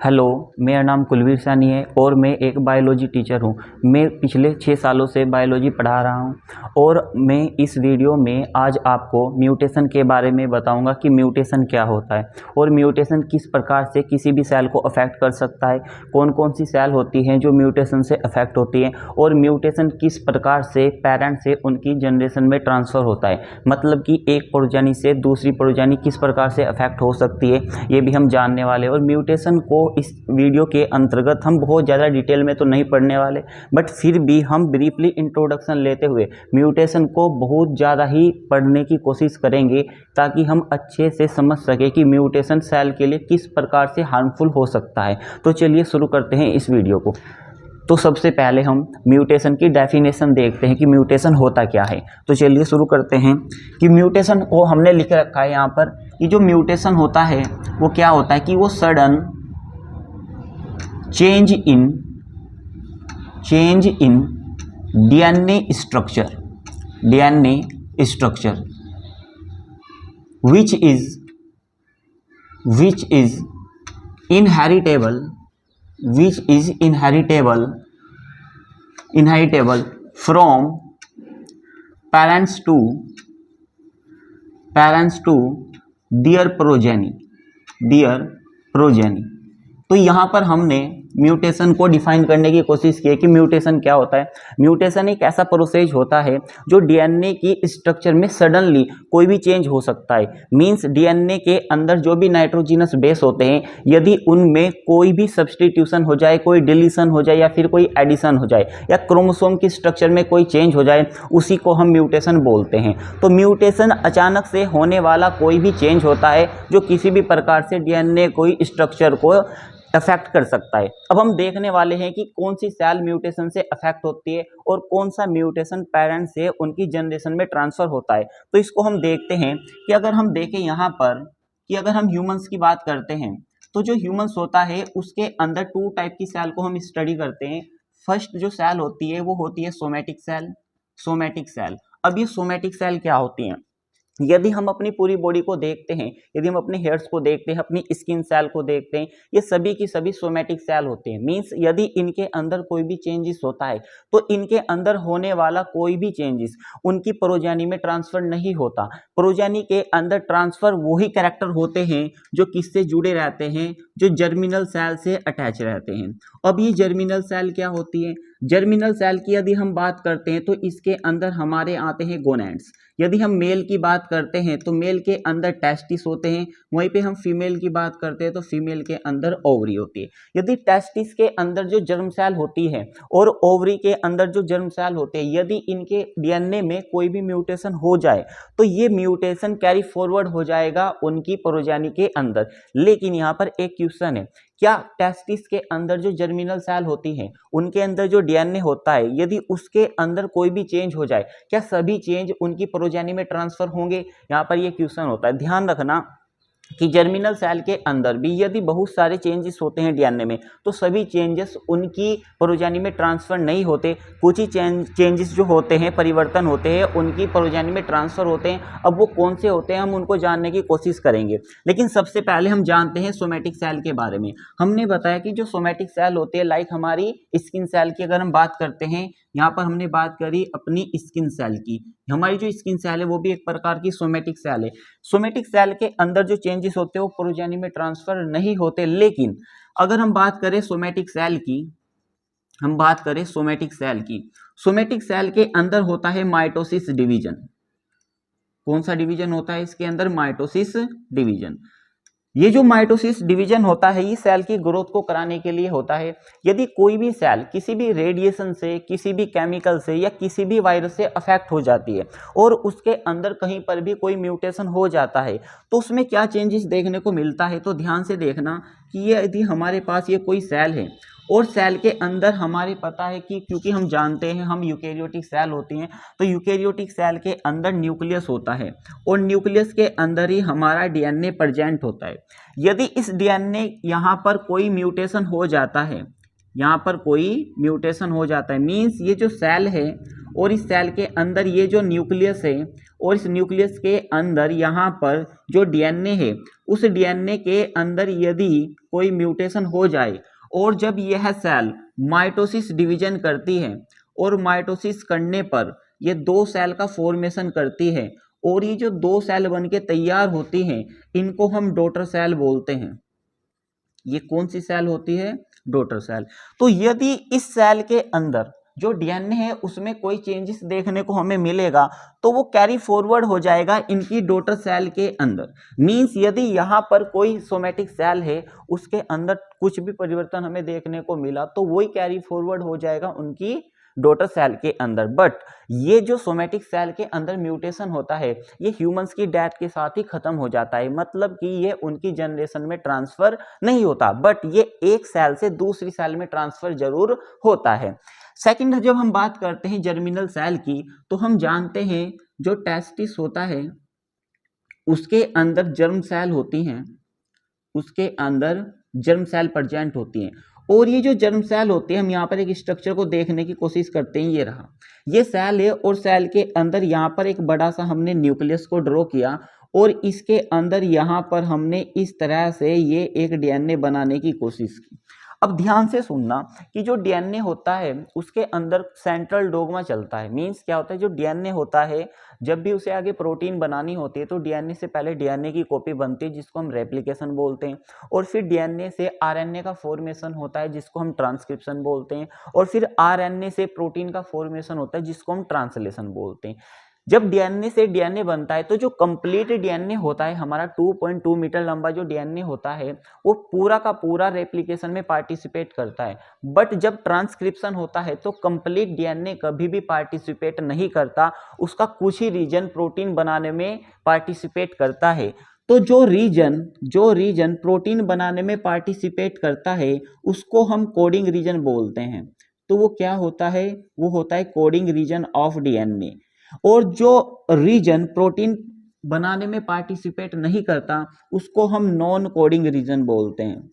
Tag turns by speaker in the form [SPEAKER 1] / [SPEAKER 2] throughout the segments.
[SPEAKER 1] Hello, मेरा नाम कुलवीर सानी है और मैं एक बायोलॉजी टीचर हूँ। मैं पिछले 6 सालों से बायोलॉजी पढ़ा रहा हूँ और मैं इस वीडियो में आज आपको म्यूटेशन के बारे में बताऊँगा कि म्यूटेशन क्या होता है और म्यूटेशन किस प्रकार से किसी भी सेल को अफेक्ट कर सकता है, कौन कौन सी सेल होती हैं जो म्यूटेशन से अफेक्ट होती हैं और म्यूटेशन किस प्रकार से पेरेंट से उनकी जनरेशन में ट्रांसफ़र होता है। मतलब कि एक प्रोजेनी से दूसरी प्रोजेनी किस प्रकार से अफेक्ट हो सकती है, ये भी हम जानने वाले हैं। और म्यूटेशन को इस वीडियो के अंतर्गत हम बहुत ज़्यादा डिटेल में तो नहीं पढ़ने वाले, बट फिर भी हम ब्रीफली इंट्रोडक्शन लेते हुए म्यूटेशन को बहुत ज़्यादा ही पढ़ने की कोशिश करेंगे ताकि हम अच्छे से समझ सकें कि म्यूटेशन सेल के लिए किस प्रकार से हार्मफुल हो सकता है। तो चलिए शुरू करते हैं इस वीडियो को। तो सबसे पहले हम म्यूटेशन की डेफिनेशन देखते हैं कि म्यूटेशन होता क्या है। तो चलिए शुरू करते हैं कि म्यूटेशन को हमने लिख रखा है यहाँ पर कि जो म्यूटेशन होता है वो क्या होता है कि वो sudden change in DNA structure which is inheritable from parents to their progeny। तो यहाँ पर हमने म्यूटेशन को डिफाइन करने की कोशिश की है कि म्यूटेशन क्या होता है। म्यूटेशन एक ऐसा प्रोसेस होता है जो डीएनए की स्ट्रक्चर में सडनली कोई भी चेंज हो सकता है। मींस डीएनए के अंदर जो भी नाइट्रोजिनस बेस होते हैं, यदि उनमें कोई भी सब्सटीट्यूशन हो जाए, कोई डिलीशन हो जाए या फिर कोई एडिशन हो जाए या क्रोमोसोम की स्ट्रक्चर में कोई चेंज हो जाए, उसी को हम म्यूटेशन बोलते हैं। तो म्यूटेशन अचानक से होने वाला कोई भी चेंज होता है जो किसी भी प्रकार से डीएनए कोई स्ट्रक्चर को अफेक्ट कर सकता है। अब हम देखने वाले हैं कि कौन सी सेल म्यूटेशन से अफेक्ट होती है और कौन सा म्यूटेशन पेरेंट से उनकी जनरेशन में ट्रांसफर होता है। तो इसको हम देखते हैं कि अगर हम देखें यहाँ पर कि अगर हम ह्यूमंस की बात करते हैं तो जो ह्यूमंस होता है उसके अंदर 2 टाइप की सेल को हम स्टडी करते हैं। फर्स्ट जो सेल होती है वो होती है सोमेटिक सेल। अब ये सोमेटिक सेल क्या होती हैं? यदि हम अपनी पूरी बॉडी को देखते हैं, यदि हम अपने हेयर्स को देखते हैं, अपनी स्किन सेल को देखते हैं, ये सभी की सभी सोमेटिक सेल होते हैं। मींस यदि इनके अंदर कोई भी चेंजेस होता है तो इनके अंदर होने वाला कोई भी चेंजेस उनकी प्रोजेनी में ट्रांसफर नहीं होता। प्रोजेनी के अंदर ट्रांसफर वही कैरेक्टर होते हैं जो किससे जुड़े रहते हैं, जो जर्मिनल सेल से अटैच रहते हैं। अब ये जर्मिनल सेल क्या होती है? जर्मिनल सेल की यदि हम बात करते हैं तो इसके अंदर हमारे आते हैं गोनैड्स। यदि हम मेल की बात करते हैं तो मेल के अंदर टेस्टिस होते हैं, वहीं पे हम फीमेल की बात करते हैं तो फीमेल के अंदर ओवरी होती है। यदि टेस्टिस के अंदर जो जर्म सेल होती है और ओवरी के अंदर जो जर्म सेल होते हैं, यदि इनके डीएनए में कोई भी म्यूटेशन हो जाए तो ये म्यूटेशन कैरी फॉरवर्ड हो जाएगा उनकी प्रोजेनी के अंदर। लेकिन यहाँ पर एक क्वेश्चन है, क्या टेस्टिस के अंदर जो जर्मिनल सेल होती हैं उनके अंदर जो डीएनए होता है, यदि उसके अंदर कोई भी चेंज हो जाए, क्या सभी चेंज उनकी प्रोजेनी में ट्रांसफर होंगे? यहाँ पर ये क्वेश्चन होता है। ध्यान रखना कि जर्मिनल सेल के अंदर भी यदि बहुत सारे चेंजेस होते हैं डीएनए में तो सभी चेंजेस उनकी प्रोजेनी में ट्रांसफर नहीं होते। कुछ ही चेंजेस जो होते हैं, परिवर्तन होते हैं, उनकी प्रोजेनी में ट्रांसफर होते हैं। अब वो कौन से होते हैं हम उनको जानने की कोशिश करेंगे, लेकिन सबसे पहले हम जानते हैं सोमेटिक सेल के बारे में। हमने बताया कि जो सोमेटिक सेल होते हैं, लाइक हमारी स्किन सेल की अगर हम बात करते हैं, यहाँ पर हमने बात करी अपनी स्किन सेल की। हमारी जो स्किन सेल है वो भी एक प्रकार की सोमेटिक सेल है। सोमेटिक सेल के अंदर जो चेंजेस होते हैं वो प्रोजेनी में ट्रांसफर नहीं होते। लेकिन अगर हम बात करें सोमेटिक सेल की, सोमेटिक सेल के अंदर होता है माइटोसिस डिवीजन। कौन सा डिवीजन होता है इसके अंदर? Mitosis division. ये जो माइटोसिस डिवीजन होता है ये सेल की ग्रोथ को कराने के लिए होता है। यदि कोई भी सेल किसी भी रेडिएशन से, किसी भी केमिकल से या किसी भी वायरस से अफेक्ट हो जाती है और उसके अंदर कहीं पर भी कोई म्यूटेशन हो जाता है तो उसमें क्या चेंजेस देखने को मिलता है। तो ध्यान से देखना कि ये यदि हमारे पास ये कोई सेल है और सेल के अंदर हमारे पता है कि क्योंकि हम जानते हैं हम यूकेरियोटिक सेल होती हैं, तो यूकेरियोटिक सेल के अंदर न्यूक्लियस होता है और न्यूक्लियस के अंदर ही हमारा डीएनए प्रेजेंट होता है। यदि इस डीएनए यहाँ पर कोई म्यूटेशन हो जाता है, यहाँ पर कोई म्यूटेशन हो जाता है, मीन्स ये जो सेल है और इस सेल के अंदर ये जो न्यूक्लियस है और इस न्यूक्लियस के अंदर यहाँ पर जो डीएनए है, उस डीएनए के अंदर यदि कोई म्यूटेशन हो जाए और जब यह सेल माइटोसिस डिवीजन करती है और माइटोसिस करने पर ये दो सेल का फॉर्मेशन करती है और ये जो दो सेल बन के तैयार होती हैं इनको हम डॉटर सेल बोलते हैं। ये कौन सी सेल होती है? Daughter cell. तो यदि इस सेल के अंदर जो डीएनए है उसमें कोई चेंजेस देखने को हमें मिलेगा तो वो कैरी फॉरवर्ड हो जाएगा इनकी डॉटर सेल के अंदर। मींस यदि यहाँ पर कोई सोमेटिक सेल है उसके अंदर कुछ भी परिवर्तन हमें देखने को मिला तो वही कैरी फॉरवर्ड हो जाएगा उनकी डॉटर सेल के अंदर। बट ये जो सोमेटिक सेल के अंदर म्यूटेशन होता है ये ह्यूमंस की डेथ के साथ ही खत्म हो जाता है, मतलब कि ये उनकी जनरेशन में ट्रांसफर नहीं होता, बट ये एक सेल से दूसरी सेल में ट्रांसफर जरूर होता है। सेकंड, जब हम बात करते हैं जर्मिनल सेल की तो हम जानते हैं जो टेस्टिस होता है उसके अंदर जर्म सेल होती हैं, उसके अंदर जर्म सेल प्रेजेंट होती हैं और ये जो जर्म सेल होती है हम यहाँ पर एक स्ट्रक्चर को देखने की कोशिश करते हैं। ये रहा, ये सेल है और सेल के अंदर यहाँ पर एक बड़ा सा हमने न्यूक्लियस को ड्रॉ किया और इसके अंदर यहाँ पर हमने इस तरह से ये एक डीएनए बनाने की कोशिश की। अब ध्यान से सुनना कि जो डीएनए होता है उसके अंदर सेंट्रल डोग्मा चलता है। मींस क्या होता है, जो डीएनए होता है जब भी उसे आगे प्रोटीन बनानी होती है तो डीएनए से पहले डीएनए की कॉपी बनती है जिसको हम रेप्लिकेशन बोलते हैं, और फिर डीएनए से आरएनए का फॉर्मेशन होता है जिसको हम ट्रांसक्रिप्शन बोलते हैं, और फिर आरएनए से प्रोटीन का फॉर्मेशन होता है जिसको हम ट्रांसलेशन बोलते हैं। जब डीएनए से डीएनए बनता है तो जो कंप्लीट डीएनए होता है हमारा 2.2 मीटर लंबा जो डीएनए होता है वो पूरा का पूरा रेप्लिकेशन में पार्टिसिपेट करता है। बट जब ट्रांसक्रिप्शन होता है तो कंप्लीट डीएनए कभी भी पार्टिसिपेट नहीं करता, उसका कुछ ही रीजन प्रोटीन बनाने में पार्टिसिपेट करता है। तो जो रीजन प्रोटीन बनाने में पार्टिसिपेट करता है उसको हम कोडिंग रीजन बोलते हैं। तो वो क्या होता है? वो होता है कोडिंग रीजन ऑफ डीएनए। और जो रीजन प्रोटीन बनाने में पार्टिसिपेट नहीं करता उसको हम नॉन कोडिंग रीजन बोलते हैं।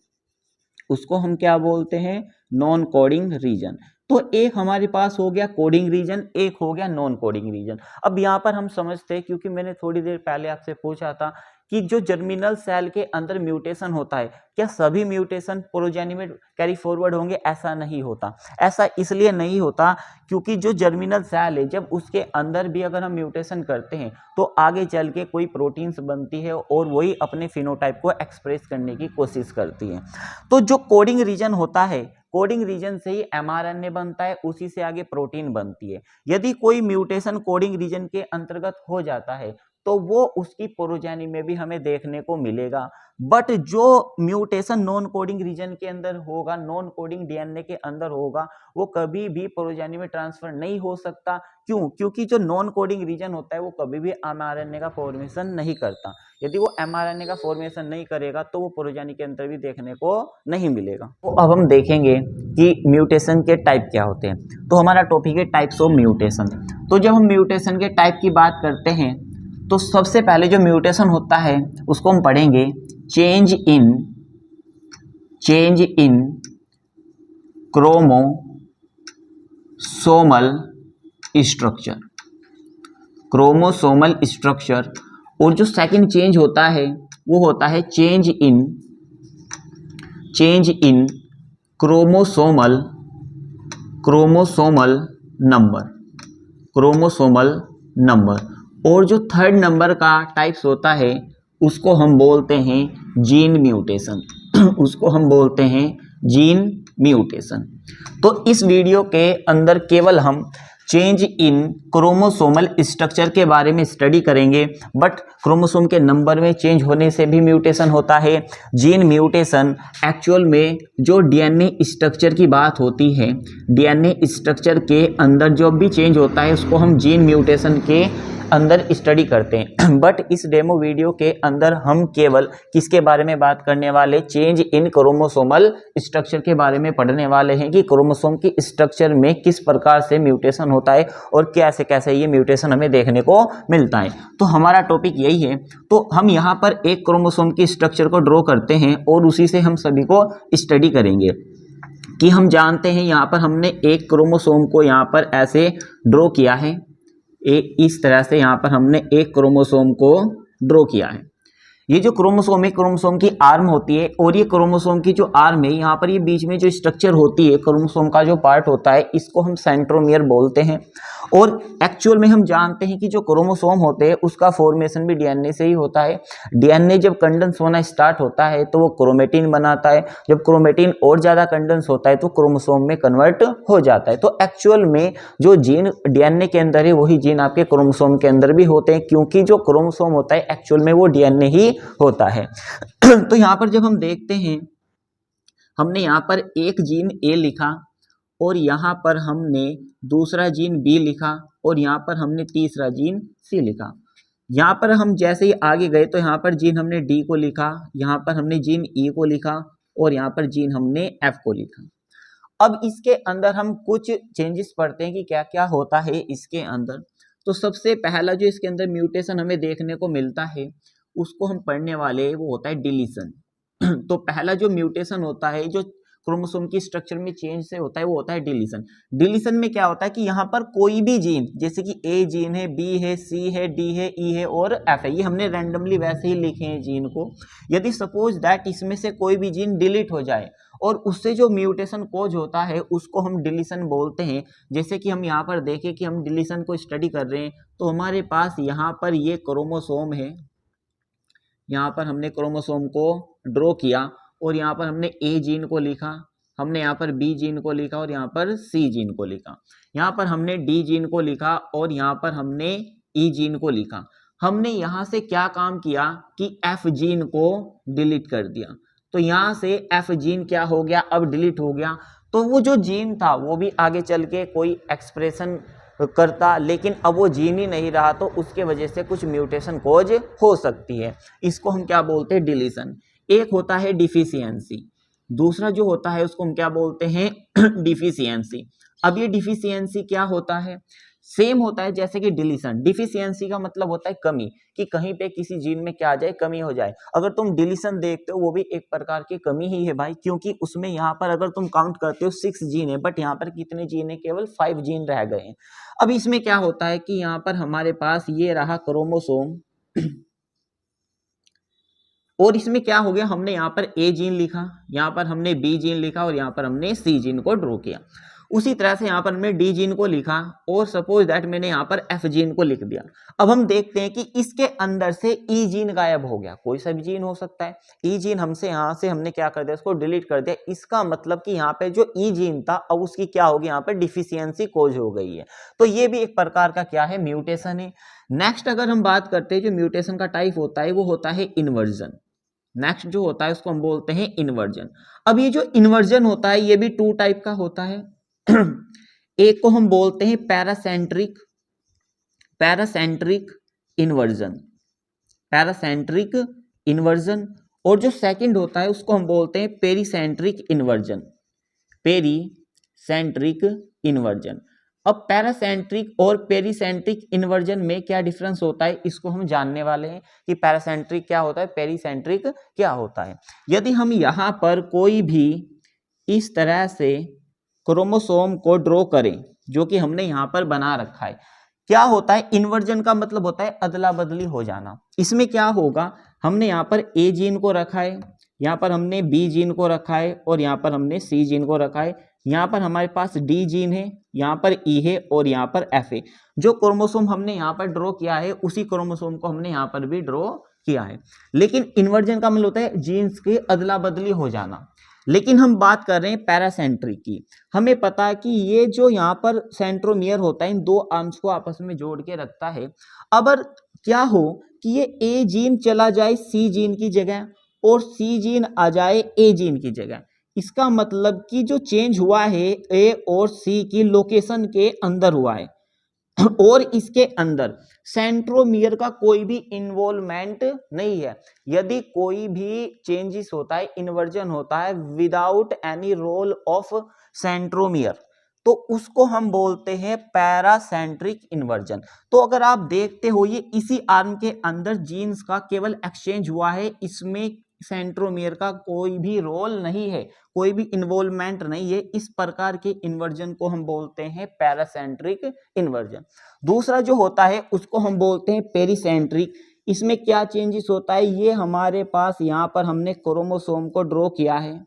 [SPEAKER 1] उसको हम क्या बोलते हैं? Non coding region. तो एक हमारे पास हो गया कोडिंग रीजन, एक हो गया नॉन कोडिंग रीजन। अब यहाँ पर हम समझते हैं, क्योंकि मैंने थोड़ी देर पहले आपसे पूछा था कि जो जर्मिनल सेल के अंदर म्यूटेशन होता है क्या सभी म्यूटेशन प्रोजेनी में कैरी फॉरवर्ड होंगे? ऐसा नहीं होता। ऐसा इसलिए नहीं होता क्योंकि जो जर्मिनल सेल है जब उसके अंदर भी अगर हम म्यूटेशन करते हैं तो आगे चल के कोई प्रोटीन्स बनती है और वही अपने फिनोटाइप को एक्सप्रेस करने की कोशिश करती है। तो जो कोडिंग रीजन होता है, कोडिंग रीजन से ही एमआरएनए बनता है, उसी से आगे प्रोटीन बनती है। यदि कोई म्यूटेशन कोडिंग रीजन के अंतर्गत हो जाता है तो वो उसकी प्रोजेनी में भी हमें देखने को मिलेगा। बट जो म्यूटेशन नॉन कोडिंग रीजन के अंदर होगा, नॉन कोडिंग डीएनए के अंदर होगा, वो कभी भी प्रोजेनी में ट्रांसफर नहीं हो सकता। क्यों? क्योंकि जो नॉन कोडिंग रीजन होता है वो कभी भी एमआरएनए का फॉर्मेशन नहीं करता। यदि वो एमआरएनए का फॉर्मेशन नहीं करेगा तो वो प्रोजेनी के अंदर भी देखने को नहीं मिलेगा। तो अब हम देखेंगे कि म्यूटेशन के टाइप क्या होते हैं। तो हमारा टॉपिक है टाइप्स ऑफ म्यूटेशन। तो जब हम म्यूटेशन के टाइप की बात करते हैं तो सबसे पहले जो म्यूटेशन होता है उसको हम पढ़ेंगे change in chromosomal structure. Chromosomal structure. और जो सेकंड चेंज होता है वो होता है चेंज इन क्रोमोसोमल नंबर। और जो थर्ड नंबर का टाइप्स होता है उसको हम बोलते हैं जीन म्यूटेशन। उसको हम बोलते हैं जीन म्यूटेशन। तो इस वीडियो के अंदर केवल हम चेंज इन क्रोमोसोमल स्ट्रक्चर के बारे में स्टडी करेंगे, बट क्रोमोसोम के नंबर में चेंज होने से भी म्यूटेशन होता है। जीन म्यूटेशन एक्चुअल में जो डीएनए स्ट्रक्चर की बात होती है, डीएनए स्ट्रक्चर के अंदर जो भी चेंज होता है उसको हम जीन म्यूटेशन के अंदर स्टडी करते हैं। बट इस डेमो वीडियो के अंदर हम केवल किसके बारे में बात करने वाले? चेंज इन क्रोमोसोमल स्ट्रक्चर के बारे में पढ़ने वाले हैं कि क्रोमोसोम की स्ट्रक्चर में किस प्रकार से म्यूटेशन होता है और कैसे कैसे ये म्यूटेशन हमें देखने को मिलता है। तो हमारा टॉपिक यही है। तो हम यहाँ पर एक क्रोमोसोम की स्ट्रक्चर को ड्रॉ करते हैं और उसी से हम सभी को स्टडी करेंगे। कि हम जानते हैं यहाँ पर हमने एक क्रोमोसोम को यहाँ पर ऐसे ड्रॉ किया है, इस तरह से यहाँ पर हमने एक क्रोमोसोम को ड्रॉ किया है। ये जो क्रोमोसोम है, क्रोमोसोम की आर्म होती है, और ये क्रोमोसोम की जो आर्म है, यहाँ पर ये बीच में जो स्ट्रक्चर होती है, क्रोमोसोम का जो पार्ट होता है, इसको हम सेंट्रोमियर बोलते हैं। और एक्चुअल में हम जानते हैं कि जो क्रोमोसोम होते हैं उसका फॉर्मेशन भी डीएनए से ही होता है। डीएनए जब कंडेंस होना स्टार्ट होता है तो वो क्रोमेटिन बनाता है, जब क्रोमेटिन और ज्यादा कंडेंस होता है तो क्रोमोसोम में कन्वर्ट हो जाता है। तो एक्चुअल में जो जीन डीएनए के अंदर है वही जीन आपके क्रोमोसोम के अंदर भी होते हैं, क्योंकि जो क्रोमोसोम होता है एक्चुअल में वो डीएनए ही होता है। तो यहाँ पर जब हम देखते हैं, हमने यहाँ पर एक जीन ए लिखा, और यहाँ पर हमने दूसरा जीन बी लिखा, और यहाँ पर हमने तीसरा जीन सी लिखा। यहाँ पर हम जैसे ही आगे गए तो यहाँ पर जीन हमने डी को लिखा, यहाँ पर हमने जीन ई को लिखा, और यहाँ पर जीन हमने एफ को लिखा। अब इसके अंदर हम कुछ चेंजेस पढ़ते हैं कि क्या क्या होता है इसके अंदर। तो सबसे पहला जो इसके अंदर म्यूटेशन हमें देखने को मिलता है उसको हम पढ़ने वाले, वो होता है डिलीशन। तो पहला जो म्यूटेशन होता है जो क्रोमोसोम की स्ट्रक्चर में चेंज से होता है वो होता है डिलीशन। डिलीशन में क्या होता है कि यहाँ पर कोई भी जीन, जैसे कि ए जीन है, बी है, सी है, डी है, ई है और एफ है, ये हमने रैंडमली वैसे ही लिखे हैं जीन को। यदि सपोज दैट इसमें से कोई भी जीन डिलीट हो जाए और उससे जो म्यूटेशन कोज होता है उसको हम डिलीशन बोलते हैं। जैसे कि हम यहाँ पर देखें कि हम डिलीशन को स्टडी कर रहे हैं, तो हमारे पास यहाँ पर ये क्रोमोसोम है, यहाँ पर हमने क्रोमोसोम को ड्रॉ किया, और यहाँ पर हमने ए जीन को लिखा, हमने यहाँ पर बी जीन को लिखा, और यहाँ पर सी जीन को लिखा, यहाँ पर हमने डी जीन को लिखा, और यहाँ पर हमने ई जीन को लिखा। हमने यहाँ से क्या काम किया कि एफ जीन को डिलीट कर दिया। तो यहाँ से एफ जीन क्या हो गया, अब डिलीट हो गया। तो वो जो जीन था वो भी आगे चल के कोई एक्सप्रेशन करता, लेकिन अब वो जीन ही नहीं रहा, तो उसके वजह से कुछ म्यूटेशन कोज हो सकती है। इसको हम क्या बोलते हैं, डिलीशन। एक होता है डिफिशियंसी, दूसरा जो होता है उसको हम क्या बोलते हैं, डिफिशियंसी। अब ये डिफिशियंसी क्या होता है, सेम होता है जैसे कि डिलीशन। डिफिशियंसी का मतलब होता है कमी, कि कहीं पे किसी जीन में क्या आ जाए, कमी हो जाए। अगर तुम डिलीशन देखते हो वो भी एक प्रकार की कमी ही है भाई, क्योंकि उसमें यहाँ पर अगर तुम काउंट करते हो 6 जीन है, बट यहाँ पर कितने जीन है, केवल 5 जीन रह गए हैं। अब इसमें क्या होता है कि यहाँ पर हमारे पास ये रहा क्रोमोसोम, और इसमें क्या हो गया, हमने यहाँ पर ए जीन लिखा, यहाँ पर हमने बी जीन लिखा, और यहाँ पर हमने सी जीन को ड्रॉ किया। उसी तरह से यहाँ पर हमने डी जीन को लिखा, और सपोज दैट मैंने यहाँ पर एफ जीन को लिख दिया। अब हम देखते हैं कि इसके अंदर से ई जीन गायब हो गया, कोई सा भी जीन हो सकता है। ई जीन हमसे यहाँ से हमने क्या कर दिया, इसको डिलीट कर दिया। इसका मतलब कि यहाँ पे जो ई जीन था अब उसकी क्या होगी, यहाँ पर डिफिशियंसी कोज हो गई है। तो ये भी एक प्रकार का क्या है, म्यूटेशन है। नेक्स्ट अगर हम बात करते हैं जो म्यूटेशन का टाइप होता है वो होता है इन्वर्जन। नेक्स्ट जो होता है उसको हम बोलते हैं इन्वर्जन। अब ये जो इन्वर्जन होता है ये भी 2 टाइप का होता है। एक को हम बोलते हैं पैरासेंट्रिक इन्वर्जन, पैरासेंट्रिक इन्वर्जन, और जो सेकंड होता है उसको हम बोलते हैं पेरीसेंट्रिक इन्वर्जन, पेरीसेंट्रिक इन्वर्जन। अब पैरासेंट्रिक और पेरीसेंट्रिक इन्वर्जन में क्या डिफरेंस होता है इसको हम जानने वाले हैं कि पैरासेंट्रिक क्या होता है, पेरीसेंट्रिक क्या होता है। यदि हम यहाँ पर कोई भी इस तरह से क्रोमोसोम को ड्रॉ करें जो कि हमने यहाँ पर बना रखा है, क्या होता है, इन्वर्जन का मतलब होता है अदला बदली हो जाना। इसमें क्या होगा, हमने यहाँ पर ए जीन को रखा है, यहाँ पर हमने बी जीन को रखा है, और यहाँ पर हमने सी जीन को रखा है। यहाँ पर हमारे पास डी जीन है, यहाँ पर ई है, और यहाँ पर एफ है। जो क्रोमोसोम हमने यहाँ पर ड्रॉ किया है उसी क्रोमोसोम को हमने यहाँ पर भी ड्रॉ किया है। लेकिन इन्वर्जन का मतलब होता है जीन्स की अदला बदली हो जाना। लेकिन हम बात कर रहे हैं पैरासेंट्रिक की। हमें पता है कि ये जो यहाँ पर सेंट्रोमियर होता है इन 2 आर्म्स को आपस में जोड़ के रखता है। अगर क्या हो कि ये ए जीन चला जाए सी जीन की जगह और सी जीन आ जाए ए जीन की जगह, इसका मतलब कि जो चेंज हुआ है ए और सी की लोकेशन के अंदर हुआ है, और इसके अंदर सेंट्रोमियर का कोई भी इन्वॉल्वमेंट नहीं है। यदि कोई भी चेंजेस होता है, इन्वर्जन होता है without any role of centromere, तो उसको हम बोलते हैं पैरासेंट्रिक इन्वर्जन। तो अगर आप देखते हो ये इसी आर्म के अंदर जीन्स का केवल एक्सचेंज हुआ है, इसमें सेंट्रोमियर का कोई भी रोल नहीं है, कोई भी इन्वॉल्वमेंट नहीं है। इस प्रकार के इन्वर्जन को हम बोलते हैं पैरासेंट्रिक इन्वर्जन। दूसरा जो होता है उसको हम बोलते हैं पेरीसेंट्रिक। इसमें क्या चेंजेस होता है, ये हमारे पास यहाँ पर हमने क्रोमोसोम को ड्रॉ किया है,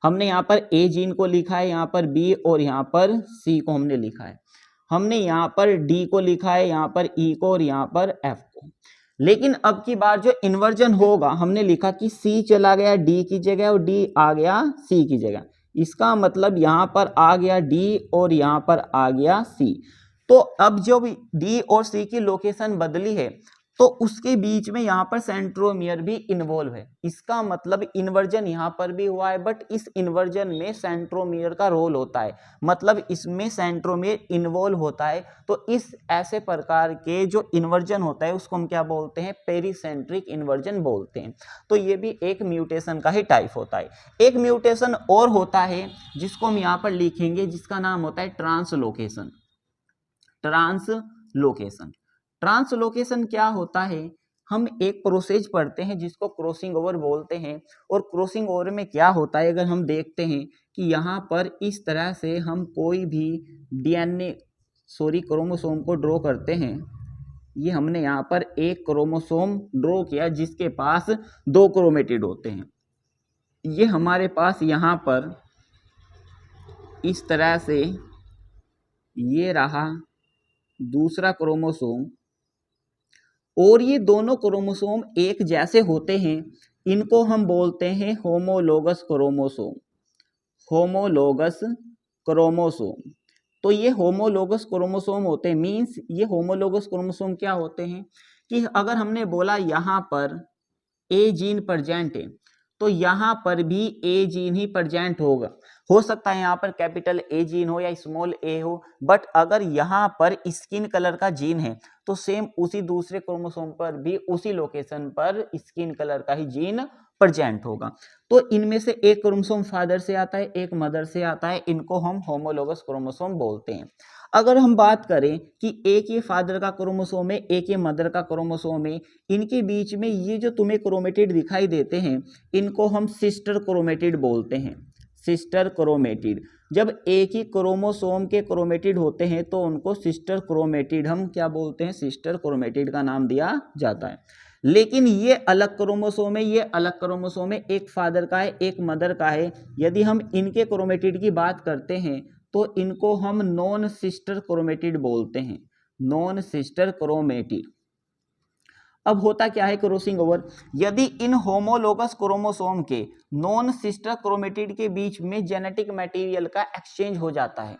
[SPEAKER 1] हमने यहाँ पर ए जीन को लिखा है, यहाँ पर बी और यहाँ पर सी को हमने लिखा है, हमने यहाँ पर डी को लिखा है, यहाँ पर ई को और यहाँ पर एफ को। लेकिन अब की बार जो इन्वर्जन होगा, हमने लिखा कि सी चला गया डी की जगह और डी आ गया सी की जगह, इसका मतलब यहाँ पर आ गया डी और यहाँ पर आ गया सी। तो अब जो भी डी और सी की लोकेशन बदली है तो उसके बीच में यहाँ पर सेंट्रोमियर भी इन्वॉल्व है। इसका मतलब इन्वर्जन यहाँ पर भी हुआ है, बट इस इन्वर्जन में सेंट्रोमियर का रोल होता है, मतलब इसमें सेंट्रोमियर इन्वॉल्व होता है। तो इस ऐसे प्रकार के जो इन्वर्जन होता है उसको हम क्या बोलते हैं, पेरीसेंट्रिक इन्वर्जन बोलते हैं। तो ये भी एक म्यूटेशन का ही टाइप होता है। एक म्यूटेशन और होता है जिसको हम यहाँ पर लिखेंगे, जिसका नाम होता है ट्रांसलोकेशन। ट्रांसलोकेशन, ट्रांसलोकेशन क्या होता है, हम एक प्रोसेस पढ़ते हैं जिसको क्रॉसिंग ओवर बोलते हैं। और क्रॉसिंग ओवर में क्या होता है, अगर हम देखते हैं कि यहाँ पर इस तरह से हम कोई भी क्रोमोसोम को ड्रॉ करते हैं, ये हमने यहाँ पर एक क्रोमोसोम ड्रॉ किया जिसके पास 2 क्रोमेटिड होते हैं। ये हमारे पास यहाँ पर इस तरह से ये रहा दूसरा क्रोमोसोम, और ये दोनों क्रोमोसोम एक जैसे होते हैं, इनको हम बोलते हैं होमोलोगस क्रोमोसोम। Homologous chromosome. तो ये होमोलोगस क्रोमोसोम होते हैं, मींस ये होमोलोगस क्रोमोसोम क्या होते हैं कि अगर हमने बोला यहाँ पर ए जीन प्रेजेंट है तो यहाँ पर भी ए जीन ही प्रेजेंट होगा। हो सकता है यहाँ पर कैपिटल ए जीन हो या स्मॉल ए हो, बट अगर यहाँ पर स्किन कलर का जीन है तो सेम उसी दूसरे क्रोमोसोम पर भी उसी लोकेशन पर स्किन कलर का ही जीन प्रेजेंट होगा। तो इनमें से एक क्रोमोसोम फादर से आता है, एक मदर से आता है, इनको हम होमोलोगस क्रोमोसोम बोलते हैं। अगर हम बात करें कि एक ये फादर का क्रोमोसोम है, एक ये मदर का क्रोमोसोम है, इनके बीच में ये जो तुम्हें क्रोमेटिड दिखाई देते हैं इनको हम सिस्टर क्रोमेटिड बोलते हैं। सिस्टर क्रोमेटिड, जब एक ही क्रोमोसोम के क्रोमेटिड होते हैं तो उनको सिस्टर क्रोमेटिड हम क्या बोलते हैं, सिस्टर क्रोमेटिड का नाम दिया जाता है। लेकिन ये अलग क्रोमोसोम है, ये अलग क्रोमोसोम है, एक फादर का है एक मदर का है। यदि हम इनके क्रोमेटिड की बात करते हैं तो इनको हम नॉन सिस्टर क्रोमेटिड बोलते हैं, नॉन सिस्टर क्रोमेटिड। अब होता क्या है क्रॉसिंग ओवर, यदि इन होमोलोगस क्रोमोसोम के नॉन सिस्टर क्रोमेटिड के बीच में जेनेटिक मटेरियल का एक्सचेंज हो जाता है,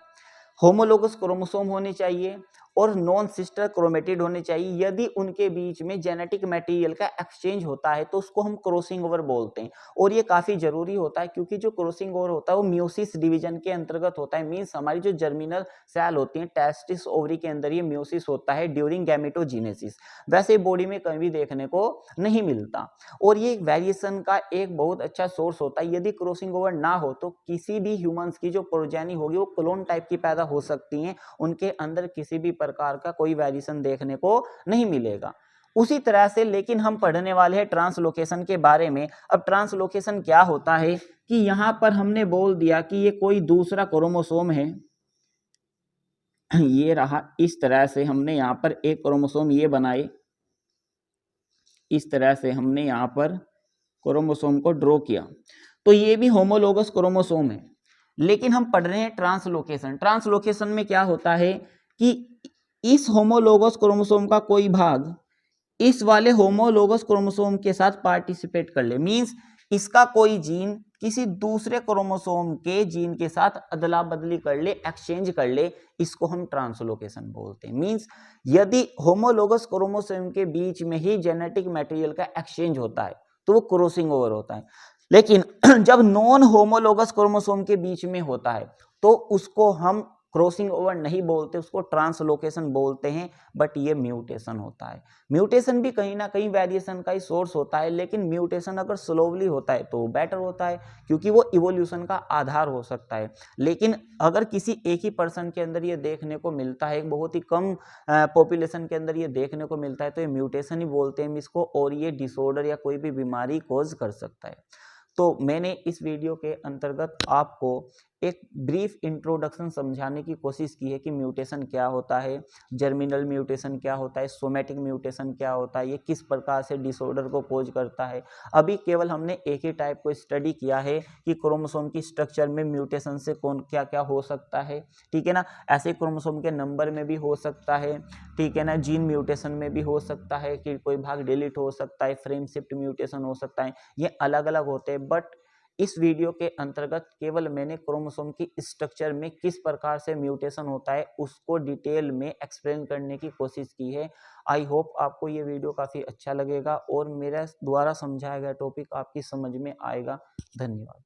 [SPEAKER 1] होमोलोगस क्रोमोसोम होने चाहिए और नॉन सिस्टर क्रोमेटिड होने चाहिए, यदि उनके बीच में जेनेटिक मटेरियल का एक्सचेंज होता है तो उसको हम क्रॉसिंग ओवर बोलते हैं। और ये काफ़ी ज़रूरी होता है क्योंकि जो क्रॉसिंग ओवर होता है वो म्यूसिस डिवीजन के अंतर्गत होता है। मीन्स हमारी जो जर्मिनल सेल होती हैं टेस्टिस ओवरी के अंदर ये म्यूसिस होता है ड्यूरिंग गैमेटोजेनेसिस, वैसे बॉडी में कहीं भी देखने को नहीं मिलता। और ये वेरिएशन का एक बहुत अच्छा सोर्स होता है। यदि क्रॉसिंग ओवर ना हो तो किसी भी ह्यूमंस की जो प्रोजेनी होगी वो क्लोन टाइप की पैदा हो सकती हैं, उनके अंदर किसी भी प्रकार का कोई वेरिएशन देखने को नहीं मिलेगा। उसी तरह से लेकिन हम पढ़ने वाले हैं ट्रांसलोकेशन के बारे में। अब ट्रांसलोकेशन क्या होता है कि यहां पर हमने बोल दिया कि ये कोई दूसरा क्रोमोसोम है, ये रहा, इस तरह से हमने यहां पर एक क्रोमोसोम ये बनाए, इस तरह से हमने यहां पर क्रोमोसोम को ड्रॉ किया, तो ये भी होमोलोगस क्रोमोसोम है। लेकिन हम पढ़ रहे हैं ट्रांसलोकेशन। ट्रांसलोकेशन में क्या होता है कि इस होमोलोगस क्रोमोसोम का कोई भाग इस वाले होमोलोगस क्रोमोसोम के साथ पार्टिसिपेट कर ले, मींस इसका कोई जीन किसी दूसरे क्रोमोसोम के जीन के साथ अदला बदली कर ले, एक्सचेंज कर ले, इसको हम ट्रांसलोकेशन बोलते हैं। मींस यदि होमोलोगस क्रोमोसोम के बीच में ही जेनेटिक मटेरियल का एक्सचेंज होता है तो वो क्रॉसिंग ओवर होता है। लेकिन जब नॉन होमोलोगस क्रोमोसोम के बीच में होता है तो उसको हम क्रॉसिंग ओवर नहीं बोलते, उसको ट्रांसलोकेशन बोलते हैं, बट ये म्यूटेशन होता है। म्यूटेशन भी कहीं ना कहीं वेरिएशन का ही सोर्स होता है, लेकिन म्यूटेशन अगर स्लोवली होता है तो बेटर होता है, क्योंकि वो इवोल्यूशन का आधार हो सकता है। लेकिन अगर किसी एक ही पर्सन के अंदर ये देखने को मिलता है, एक बहुत ही कम पॉपुलेशन के अंदर ये देखने को मिलता है, तो ये म्यूटेशन ही बोलते हैं हम इसको, और ये डिसऑर्डर या कोई भी बीमारी कॉज कर सकता है। तो मैंने इस वीडियो के अंतर्गत आपको एक ब्रीफ इंट्रोडक्शन समझाने की कोशिश की है कि म्यूटेशन क्या होता है, जर्मिनल म्यूटेशन क्या होता है, सोमैटिक म्यूटेशन क्या होता है, ये किस प्रकार से डिसऑर्डर को कोज करता है। अभी केवल हमने एक ही टाइप को स्टडी किया है कि क्रोमोसोम की स्ट्रक्चर में म्यूटेशन से कौन क्या क्या हो सकता है, ठीक है ना। ऐसे क्रोमोसोम के नंबर में भी हो सकता है, ठीक है ना, जीन म्यूटेशन में भी हो सकता है कि कोई भाग डिलीट हो सकता है, फ्रेम शिफ्ट म्यूटेशन हो सकता है, ये अलग अलग होते हैं। बट इस वीडियो के अंतर्गत केवल मैंने क्रोमोसोम की स्ट्रक्चर में किस प्रकार से म्यूटेशन होता है उसको डिटेल में एक्सप्लेन करने की कोशिश की है। आई होप आपको ये वीडियो काफ़ी अच्छा लगेगा और मेरा द्वारा समझाया गया टॉपिक आपकी समझ में आएगा। धन्यवाद।